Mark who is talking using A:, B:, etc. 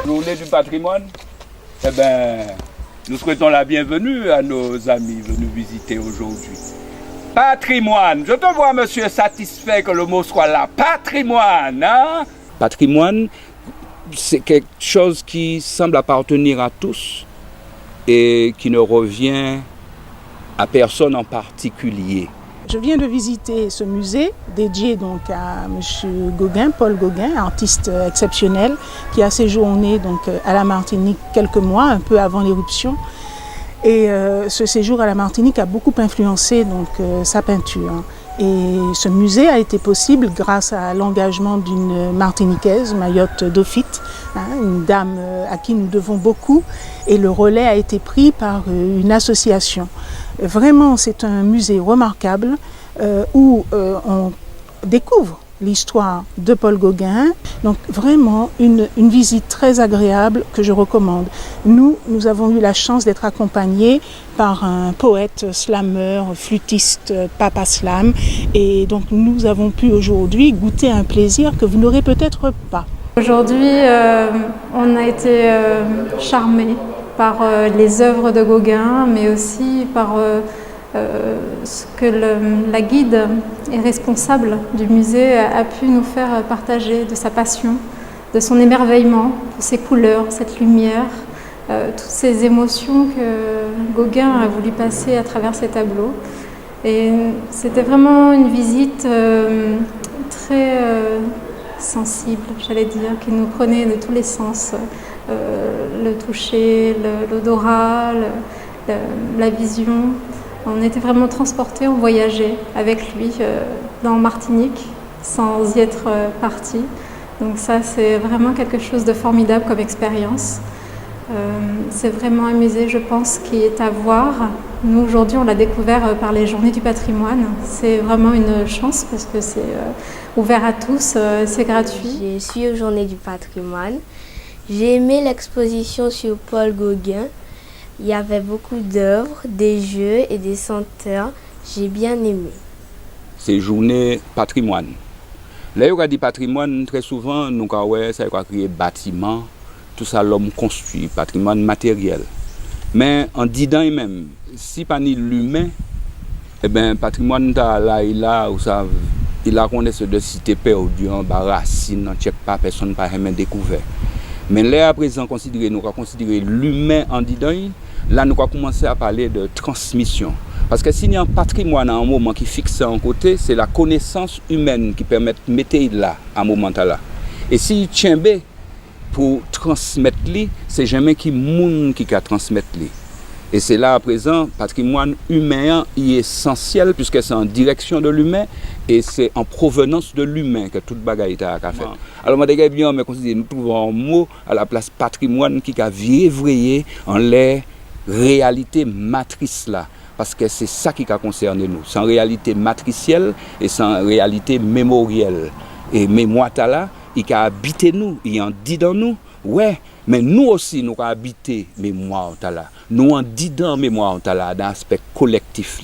A: Journée du patrimoine, eh ben, nous souhaitons la bienvenue à nos amis venus visiter aujourd'hui. Patrimoine, je te vois monsieur satisfait que le mot soit là. Patrimoine, hein? Patrimoine, c'est quelque chose qui semble appartenir à tous et qui ne revient à personne en particulier.
B: Je viens de visiter ce musée dédié donc à M. Gauguin, Paul Gauguin, artiste exceptionnel qui a séjourné donc à la Martinique quelques mois, un peu avant l'éruption. Et ce séjour à la Martinique a beaucoup influencé donc sa peinture. Et ce musée a été possible grâce à l'engagement d'une Martiniquaise, Mayotte Dauphite, une dame à qui nous devons beaucoup. Et le relais a été pris par une association. Vraiment, c'est un musée remarquable où on découvre l'histoire de Paul Gauguin. Donc vraiment une visite très agréable que je recommande. Nous avons eu la chance d'être accompagnés par un poète, slameur, flûtiste, Papa Slam. Et donc nous avons pu aujourd'hui goûter un plaisir que vous n'aurez peut-être pas.
C: Aujourd'hui, on a été charmés par les œuvres de Gauguin, mais aussi par ce que la guide et responsable du musée a pu nous faire partager de sa passion, de son émerveillement, de ses couleurs, cette lumière, toutes ces émotions que Gauguin a voulu passer à travers ses tableaux. Et c'était vraiment une visite très sensible, j'allais dire, qui nous prenait de tous les sens, le toucher, l'odorat, la vision. On était vraiment transportés, on voyageait avec lui dans Martinique sans y être partis. Donc ça, c'est vraiment quelque chose de formidable comme expérience. C'est vraiment un musée, je pense, qui est à voir. Nous, aujourd'hui, on l'a découvert par les Journées du patrimoine. C'est vraiment une chance parce que c'est ouvert à tous, c'est gratuit.
D: Je suis aux Journées du patrimoine. J'ai aimé l'exposition sur Paul Gauguin. Il y avait beaucoup d'œuvres, des jeux et des senteurs. J'ai bien aimé.
A: C'est Journée patrimoine. Là, on a dit patrimoine, très souvent, nous avons créé bâtiment, tout ça l'homme construit, patrimoine matériel. Mais en disant même, si pas ni l'humain, eh ben patrimoine là il a connaissance de cité perdue en racine, en check pas personne pas jamais découvert. Mais là à présent nous avons considéré l'humain en disant, là nous avons commencé à parler de transmission. Parce que s'il y a un patrimoine à un moment qui fixe en côté, c'est la connaissance humaine qui permet de mettre là à un moment là. Et si tient pour transmettre li, c'est jamais qui moun qui a transmettre li. Et c'est là à présent patrimoine humain est essentiel puisque c'est en direction de l'humain et c'est en provenance de l'humain que toute bagaille a fait. Alors moi déjà bien mais considère nous trouvons un mot à la place patrimoine qui a vrai en les réalités matrices là parce que c'est ça qui a concerné nous, sans réalité matricielle et sans réalité mémorielle. Et mémoire là il a habité nous, il en dit dans nous, ouais, mais nous aussi nous avons habité mémoire là. Nous en dit dans mémoire là, dans l'aspect collectif.